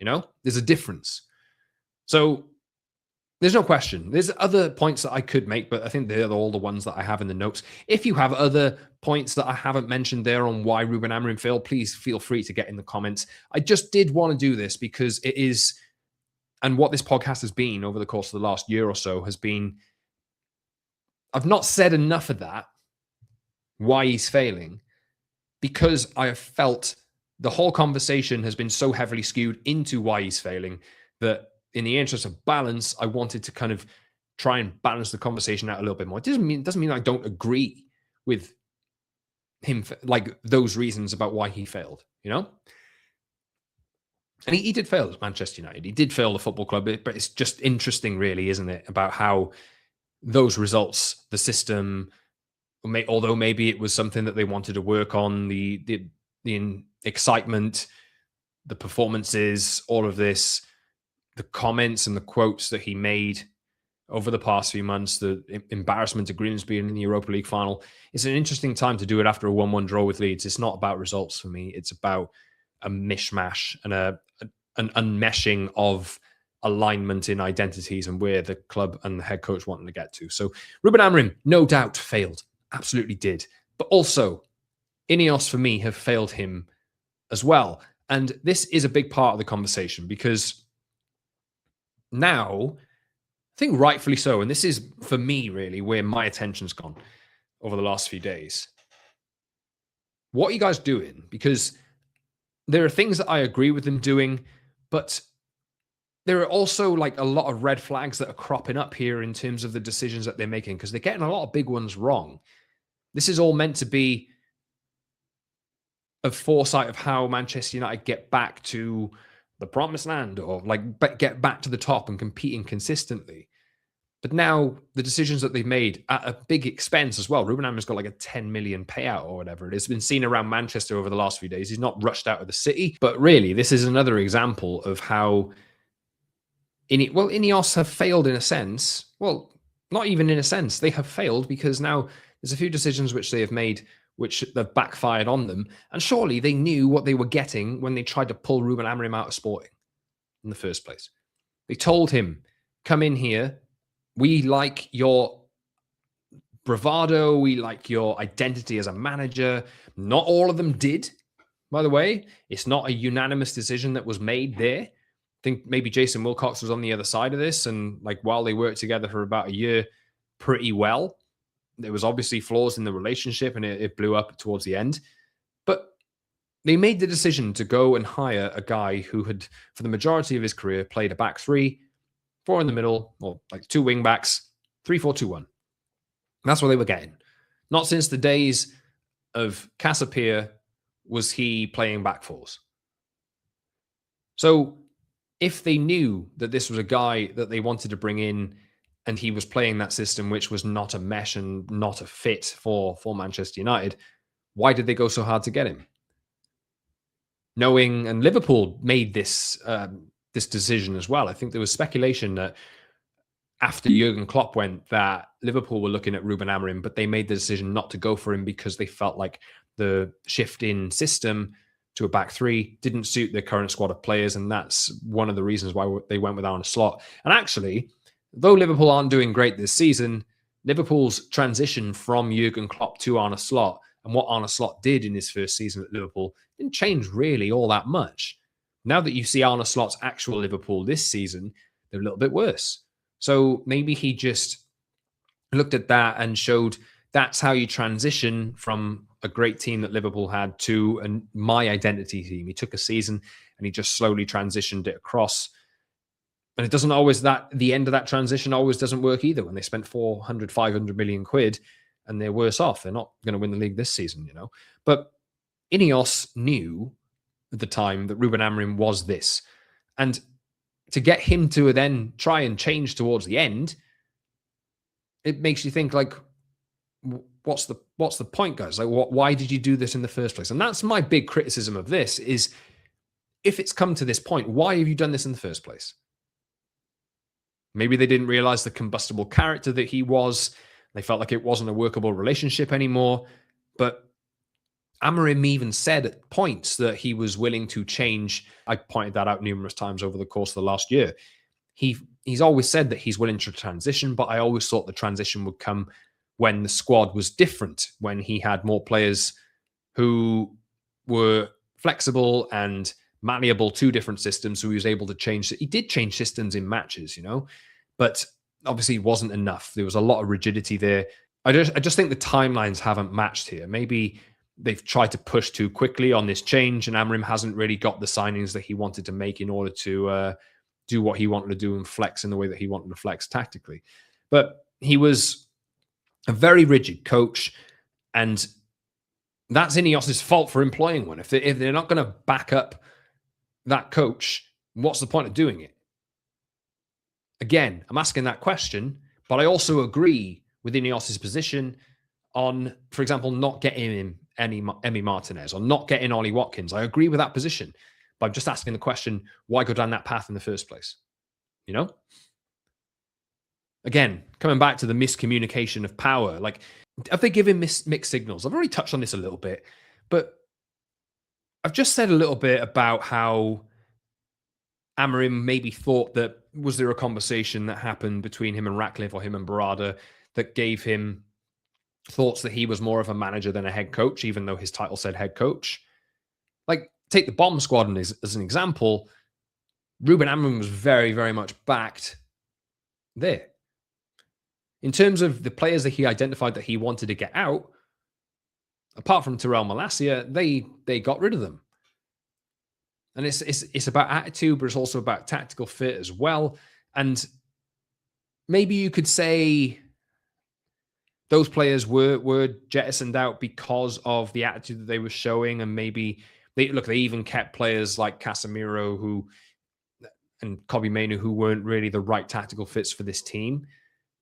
There's a difference. So there's no question. There's other points that I could make, but I think they're all the ones that I have in the notes. If you have other points that I haven't mentioned there on why Ruben Amorim failed, please feel free to get in the comments. I just did want to do this because it is, and what this podcast has been over the course of the last year or so has been, I've not said enough of that, why he's failing, because I have felt the whole conversation has been so heavily skewed into why he's failing that in the interest of balance, I wanted to kind of try and balance the conversation out a little bit more. It doesn't mean I don't agree with him, like those reasons about why he failed, And he did fail at Manchester United. He did fail the football club, but it's just interesting, really, isn't it, about how those results, the system, although maybe it was something that they wanted to work on, the excitement, the performances, all of this, the comments and the quotes that he made over the past few months, the embarrassment of Grimsby in the Europa League final. It's an interesting time to do it after a 1-1 draw with Leeds. It's not about results for me. It's about a mishmash and an unmeshing of alignment in identities and where the club and the head coach wanted to get to. So Ruben Amorim, no doubt, failed. Absolutely did. But also, INEOS, for me, have failed him as well. And this is a big part of the conversation because now, I think rightfully so, and this is, for me, really, where my attention's gone over the last few days. What are you guys doing? Because there are things that I agree with them doing, but there are also like a lot of red flags that are cropping up here in terms of the decisions that they're making, because they're getting a lot of big ones wrong. This is all meant to be a foresight of how Manchester United get back to the promised land, or like get back to the top and competing consistently. But now the decisions that they've made at a big expense as well. Ruben Amorim's got like a 10 million payout or whatever. It has been seen around Manchester over the last few days. He's not rushed out of the city, but really this is another example of how INEOS have failed in a sense. Well, Not even in a sense. They have failed because now there's a few decisions which they have made which have backfired on them. And surely they knew what they were getting when they tried to pull Ruben Amorim out of Sporting in the first place. They told him, come in here. We like your bravado. We like your identity as a manager. Not all of them did, by the way. It's not a unanimous decision that was made there. I think maybe Jason Wilcox was on the other side of this. And like while they worked together for about a year pretty well, there was obviously flaws in the relationship and it blew up towards the end. But they made the decision to go and hire a guy who had, for the majority of his career, played a back three, four in the middle, or like two wing backs, 3-4-2-1. That's what they were getting. Not since the days of Casapia was he playing back fours. So if they knew that this was a guy that they wanted to bring in and he was playing that system, which was not a mesh and not a fit for Manchester United, why did they go so hard to get him? Knowing, and Liverpool made this decision as well. I think there was speculation that after Jurgen Klopp went, that Liverpool were looking at Ruben Amorim, but they made the decision not to go for him because they felt like the shift in system to a back three didn't suit the current squad of players, and that's one of the reasons why they went with Arne Slot. And actually, though Liverpool aren't doing great this season, Liverpool's transition from Jurgen Klopp to Arne Slot and what Arne Slot did in his first season at Liverpool didn't change really all that much. Now that you see Arne Slot's actual Liverpool this season, they're a little bit worse. So maybe he just looked at that and showed that's how you transition from a great team that Liverpool had to my identity team. He took a season and he just slowly transitioned it across. And it doesn't always, the end of that transition always doesn't work either when they spent 400, 500 million quid and they're worse off. They're not going to win the league this season, you know. But INEOS knew at the time that Ruben Amorim was this. And to get him to then try and change towards the end, it makes you think like, what's the point, guys? Like, why did you do this in the first place? And that's my big criticism of this is, if it's come to this point, why have you done this in the first place? Maybe they didn't realize the combustible character that he was. They felt like it wasn't a workable relationship anymore. But Amorim even said at points that he was willing to change. I pointed that out numerous times over the course of the last year. He's always said that he's willing to transition, but I always thought the transition would come when the squad was different, when he had more players who were flexible and malleable to different systems, so he was able to change. He did change systems in matches, you know, but obviously it wasn't enough. There was a lot of rigidity there. I just think the timelines haven't matched here. Maybe they've tried to push too quickly on this change, and Amorim hasn't really got the signings that he wanted to make in order to do what he wanted to do and flex in the way that he wanted to flex tactically. But he was a very rigid coach, and that's INEOS's fault for employing one. If they're not going to back up that coach, what's the point of doing it? Again, I'm asking that question, but I also agree with INEOS's position on, for example, not getting him Emi Martinez or not getting Ollie Watkins. I agree with that position, but I'm just asking the question, why go down that path in the first place? You know? Again, coming back to the miscommunication of power, like, have they given mixed signals? I've already touched on this a little bit, but I've just said a little bit about how Amorim maybe thought that, was there a conversation that happened between him and Ratcliffe or him and Barada that gave him thoughts that he was more of a manager than a head coach, even though his title said head coach? Like, take the bomb squad as an example. Ruben Amorim was very, very much backed there. In terms of the players that he identified that he wanted to get out, apart from Terrell Malacia, they got rid of them. And it's about attitude, but it's also about tactical fit as well. And maybe you could say those players were jettisoned out because of the attitude that they were showing, and maybe they even kept players like Casemiro and Kobbie Mainoo who weren't really the right tactical fits for this team.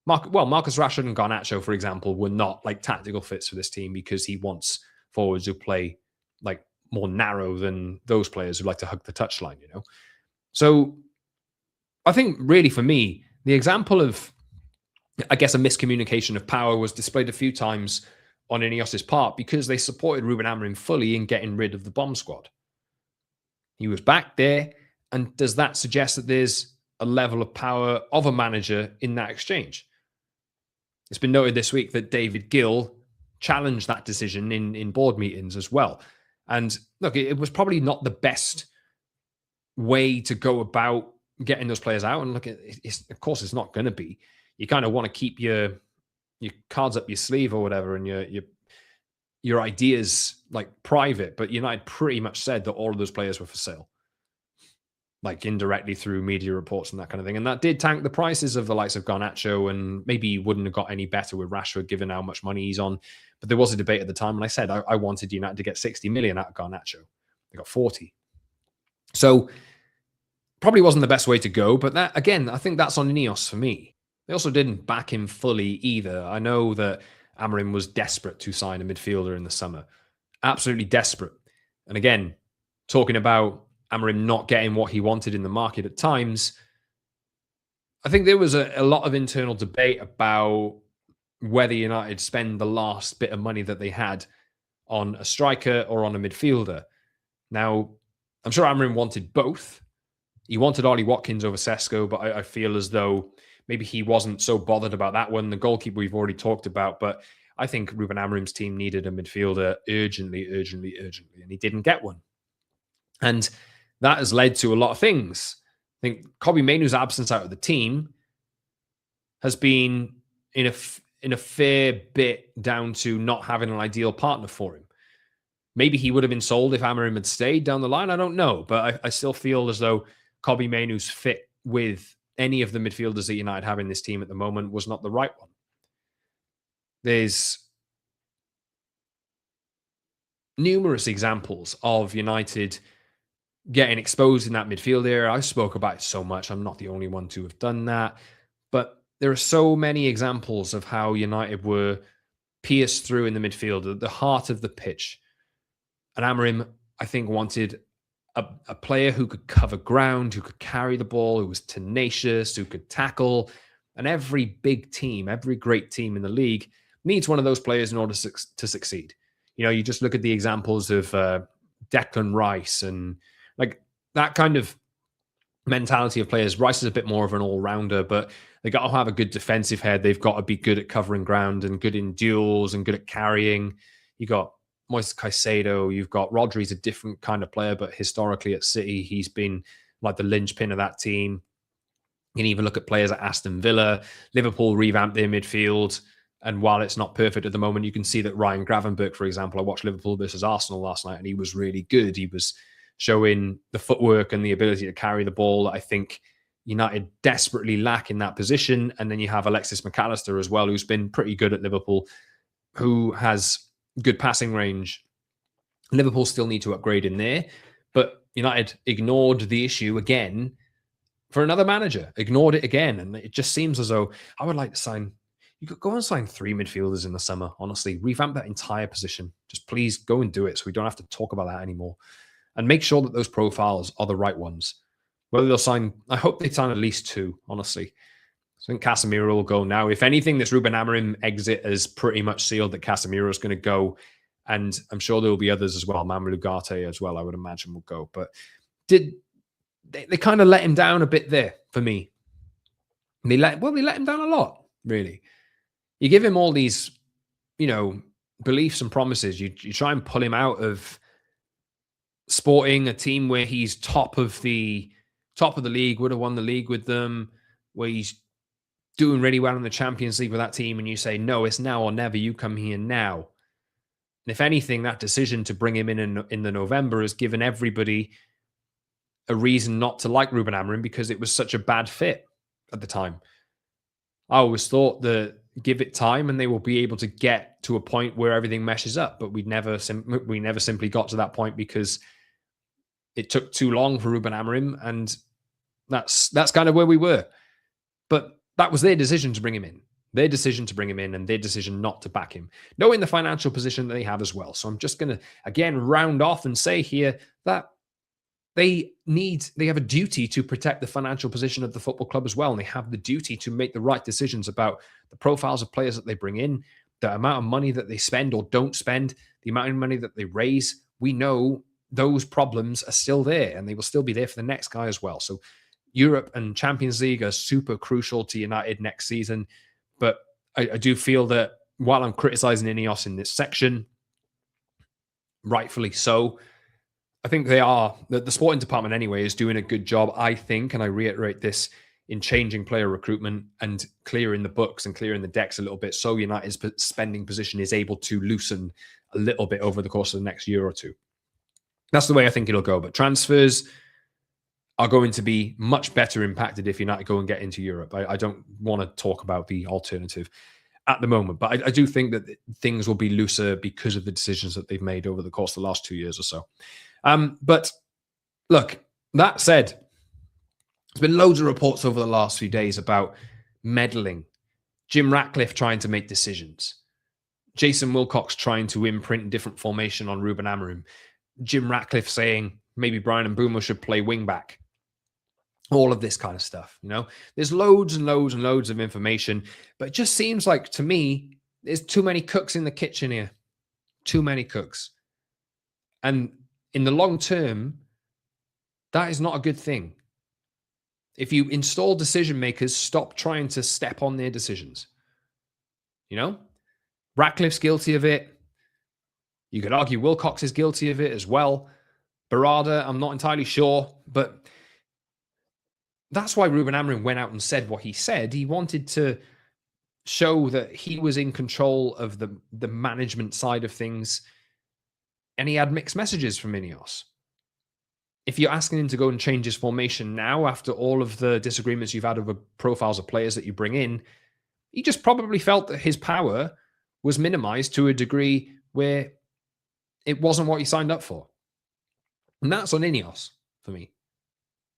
Marcus Rashford and Garnacho, for example, were not like tactical fits for this team because he wants forwards who play like more narrow than those players who like to hug the touchline, you know? So I think really for me, the example of I guess a miscommunication of power was displayed a few times on INEOS's part because they supported Ruben Amorim fully in getting rid of the bomb squad. He was back there, and does that suggest that there's a level of power of a manager in that exchange? It's been noted this week that David Gill challenged that decision in board meetings as well. And look, it was probably not the best way to go about getting those players out. And look, of course, it's not going to be. You kind of want to keep your cards up your sleeve or whatever, and your ideas like private. But United pretty much said that all of those players were for sale, like indirectly through media reports and that kind of thing. And that did tank the prices of the likes of Garnacho, and maybe he wouldn't have got any better with Rashford given how much money he's on. But there was a debate at the time, and I said I wanted United to get 60 million out of Garnacho. They got 40. So probably wasn't the best way to go, but that, again, I think that's on INEOS for me. They also didn't back him fully either. I know that Amorim was desperate to sign a midfielder in the summer. Absolutely desperate. And again, talking about Amorim not getting what he wanted in the market at times, I think there was a lot of internal debate about whether United spend the last bit of money that they had on a striker or on a midfielder. Now, I'm sure Amorim wanted both. He wanted Ollie Watkins over Sesko, but I feel as though maybe he wasn't so bothered about that one. The goalkeeper we've already talked about, but I think Ruben Amorim's team needed a midfielder urgently, and he didn't get one. And that has led to a lot of things. I think Kobbie Mainoo's absence out of the team has been in a fair bit down to not having an ideal partner for him. Maybe he would have been sold if Amorim had stayed down the line. I don't know, but I still feel as though Kobbie Mainoo's fit with any of the midfielders that United have in this team at the moment was not the right one. There's numerous examples of United getting exposed in that midfield area. I spoke about it so much. I'm not the only one to have done that. But there are so many examples of how United were pierced through in the midfield, at the heart of the pitch. And Amorim, I think, wanted a player who could cover ground, who could carry the ball, who was tenacious, who could tackle. And every big team, every great team in the league needs one of those players in order to succeed. You know, you just look at the examples of Declan Rice and like that kind of mentality of players. Rice is a bit more of an all-rounder, but they got to have a good defensive head. They've got to be good at covering ground and good in duels and good at carrying. You got Moises Caicedo, you've got Rodri's a different kind of player, but historically at City, he's been like the linchpin of that team. You can even look at players at Aston Villa. Liverpool revamped their midfield, and while it's not perfect at the moment, you can see that Ryan Gravenberch, for example, I watched Liverpool versus Arsenal last night, and he was really good. He was showing the footwork and the ability to carry the ball that I think United desperately lack in that position. And then you have Alexis McAllister as well, who's been pretty good at Liverpool, who has good passing range. Liverpool still need to upgrade in there, but United ignored the issue again for another manager, ignored it again. And it just seems as though I would like to sign, you could go and sign 3 midfielders in the summer, honestly, revamp that entire position. Just please go and do it so we don't have to talk about that anymore. And make sure that those profiles are the right ones. Whether they'll sign, I hope they sign at least 2, honestly. I think Casemiro will go now. If anything, this Ruben Amorim exit is pretty much sealed that Casemiro is going to go. And I'm sure there will be others as well. Mamadou Ugarte as well, I would imagine, will go. But they kind of let him down a bit there for me. They let him down a lot, really. You give him all these, beliefs and promises. You try and pull him out of Sporting, a team where he's top of the league, would have won the league with them, where he's doing really well in the Champions League with that team, and you say, no, it's now or never, you come here now. And if anything, that decision to bring him in the November has given everybody a reason not to like Ruben Amorim because it was such a bad fit at the time. I always thought that give it time and they will be able to get to a point where everything meshes up, but we never simply got to that point because it took too long for Ruben Amorim, and that's kind of where we were. But that was their decision to bring him in. Their decision to bring him in and their decision not to back him, knowing the financial position that they have as well. So I'm just going to, again, round off and say here that they have a duty to protect the financial position of the football club as well. And they have the duty to make the right decisions about the profiles of players that they bring in, the amount of money that they spend or don't spend, the amount of money that they raise. We know those problems are still there and they will still be there for the next guy as well. So Europe and Champions League are super crucial to United next season. But I do feel that while I'm criticizing INEOS in this section, rightfully so, I think the sporting department anyway is doing a good job, I think, and I reiterate this, in changing player recruitment and clearing the books and clearing the decks a little bit so United's spending position is able to loosen a little bit over the course of the next year or two. That's the way I think it'll go. But transfers are going to be much better impacted if United go and get into Europe. I don't want to talk about the alternative at the moment, but I do think that things will be looser because of the decisions that they've made over the course of the last 2 years or so. But look, that said, there's been loads of reports over the last few days about meddling, Jim Ratcliffe trying to make decisions, Jason Wilcox trying to imprint a different formation on Ruben Amorim, Jim Ratcliffe saying maybe Brian Mbeumo should play wing back. All of this kind of stuff, There's loads and loads and loads of information, but it just seems like, to me, there's too many cooks in the kitchen here. Too many cooks. And in the long term, that is not a good thing. If you install decision makers, stop trying to step on their decisions. Ratcliffe's guilty of it. You could argue Wilcox is guilty of it as well. Barada, I'm not entirely sure, but that's why Ruben Amorim went out and said what he said. He wanted to show that he was in control of the management side of things, and he had mixed messages from INEOS. If you're asking him to go and change his formation now, after all of the disagreements you've had over profiles of players that you bring in, he just probably felt that his power was minimized to a degree where it wasn't what he signed up for. And that's on INEOS for me.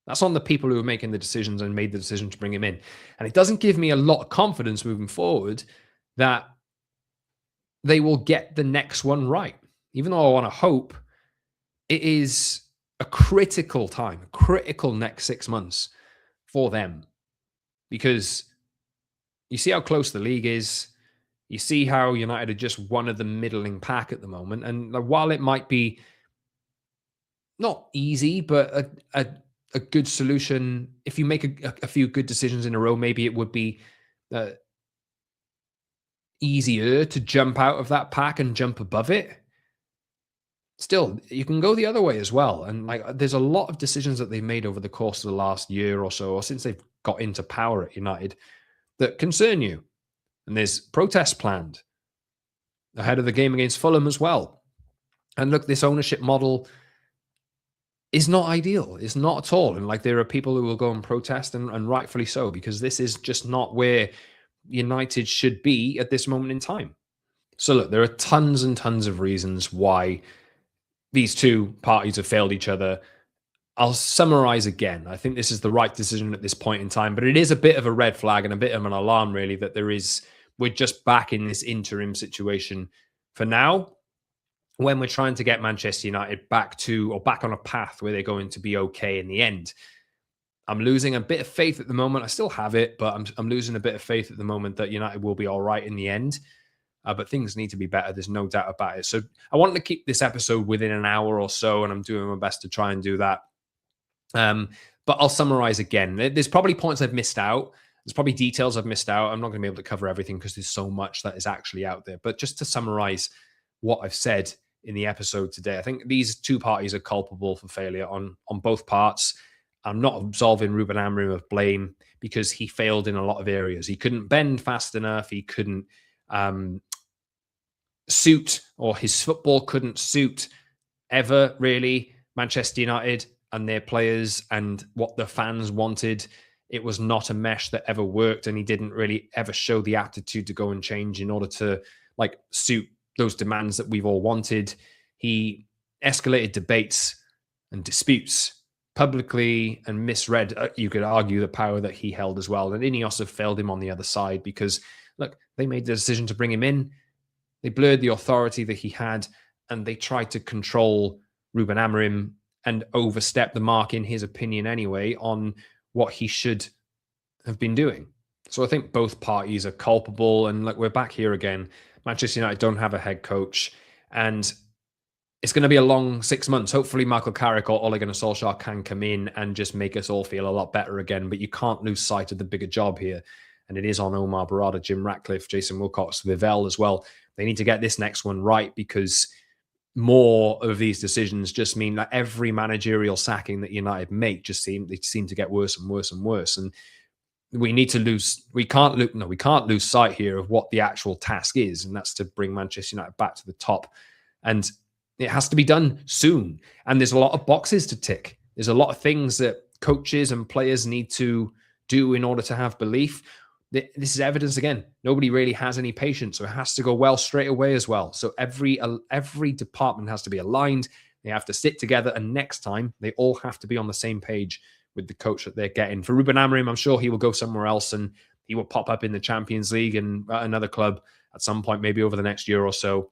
That's on the people who are making the decisions and made the decision to bring him in. And it doesn't give me a lot of confidence moving forward that they will get the next one right. Even though I want to hope, it is a critical time, a critical next 6 months for them. Because you see how close the league is. You see how United are just one of the middling pack at the moment. And while it might be not easy, but a good solution, if you make a few good decisions in a row, maybe it would be easier to jump out of that pack and jump above it. Still, you can go the other way as well. And there's a lot of decisions that they've made over the course of the last year or so, or since they've got into power at United, that concern you. And there's protests planned ahead of the game against Fulham as well. And look, this ownership model is not ideal. It's not at all. And there are people who will go and protest, and rightfully so, because this is just not where United should be at this moment in time. So look, there are tons and tons of reasons why these two parties have failed each other. I'll summarize again. I think this is the right decision at this point in time, but it is a bit of a red flag and a bit of an alarm, really, that we're just back in this interim situation for now, when we're trying to get Manchester United back on a path where they're going to be okay in the end. I'm losing a bit of faith at the moment. I still have it, but I'm losing a bit of faith at the moment that United will be all right in the end. But things need to be better. There's no doubt about it. So I wanted to keep this episode within an hour or so, and I'm doing my best to try and do that. But I'll summarize again. There's probably points I've missed out. There's probably details I've missed out. I'm not going to be able to cover everything because there's so much that is actually out there. But just to summarize what I've said in the episode today, I think these two parties are culpable for failure on both parts. I'm not absolving Ruben Amorim of blame because he failed in a lot of areas. He couldn't bend fast enough. He couldn't suit, or his football couldn't suit ever really Manchester United and their players and what the fans wanted. It was not a mesh that ever worked, and he didn't really ever show the aptitude to go and change in order to suit those demands that we've all wanted. He escalated debates and disputes publicly and misread, you could argue, the power that he held as well. And INEOS have failed him on the other side because, look, they made the decision to bring him in. They blurred the authority that he had, and they tried to control Ruben Amorim and overstepped the mark, in his opinion anyway, on what he should have been doing. So I think both parties are culpable. And like, we're back here again. Manchester United don't have a head coach, and it's going to be a long 6 months. Hopefully, Michael Carrick or Ole Gunnar Solskjaer can come in and just make us all feel a lot better again. But you can't lose sight of the bigger job here. And it is on Omar Barada, Jim Ratcliffe, Jason Wilcox, Vivell as well. They need to get this next one right, because more of these decisions just mean that every managerial sacking that United make just seem to get worse and worse and worse. And we can't lose sight here of what the actual task is, and that's to bring Manchester United back to the top. And it has to be done soon. And there's a lot of boxes to tick. There's a lot of things that coaches and players need to do in order to have belief. This is evidence again. Nobody really has any patience, so it has to go well straight away as well. So every department has to be aligned. They have to sit together, and next time they all have to be on the same page with the coach that they're getting. For Ruben Amorim, I'm sure he will go somewhere else, and he will pop up in the Champions League and at another club at some point, maybe over the next year or so.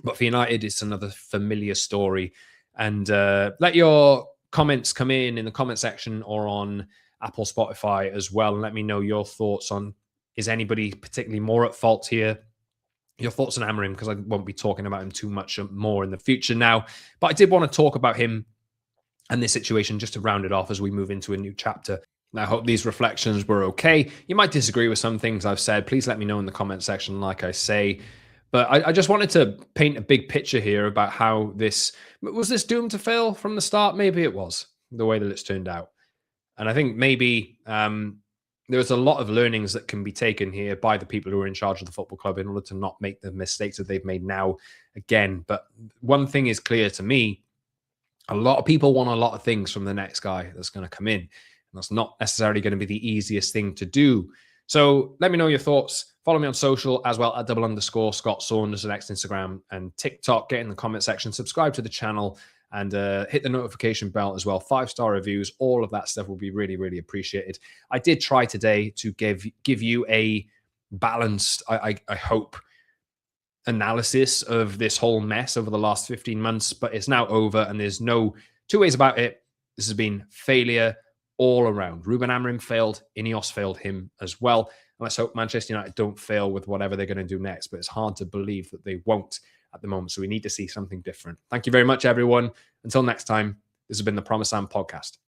But for United, it's another familiar story. And let your comments come in the comment section or on Apple, Spotify as well. And let me know your thoughts on, is anybody particularly more at fault here? Your thoughts on Amorim, because I won't be talking about him too much more in the future now. But I did want to talk about him and this situation just to round it off as we move into a new chapter. And I hope these reflections were okay. You might disagree with some things I've said. Please let me know in the comment section, like I say. But I just wanted to paint a big picture here about how this doomed to fail from the start? Maybe it was, the way that it's turned out. And I think maybe there's a lot of learnings that can be taken here by the people who are in charge of the football club in order to not make the mistakes that they've made now again. But one thing is clear to me: a lot of people want a lot of things from the next guy that's going to come in. And that's not necessarily going to be the easiest thing to do. So let me know your thoughts. Follow me on social as well at _ Scott Saunders on X, Instagram and TikTok. Get in the comment section, subscribe to the channel, and hit the notification bell as well. 5-star reviews, all of that stuff will be really, really appreciated. I did try today to give you a balanced, I hope, analysis of this whole mess over the last 15 months, but it's now over, and there's no two ways about it. This has been failure all around. Ruben Amorim failed. INEOS failed him as well. And let's hope Manchester United don't fail with whatever they're going to do next, but it's hard to believe that they won't at the moment. So we need to see something different. Thank you very much, everyone. Until next time, this has been the Promised Land Podcast.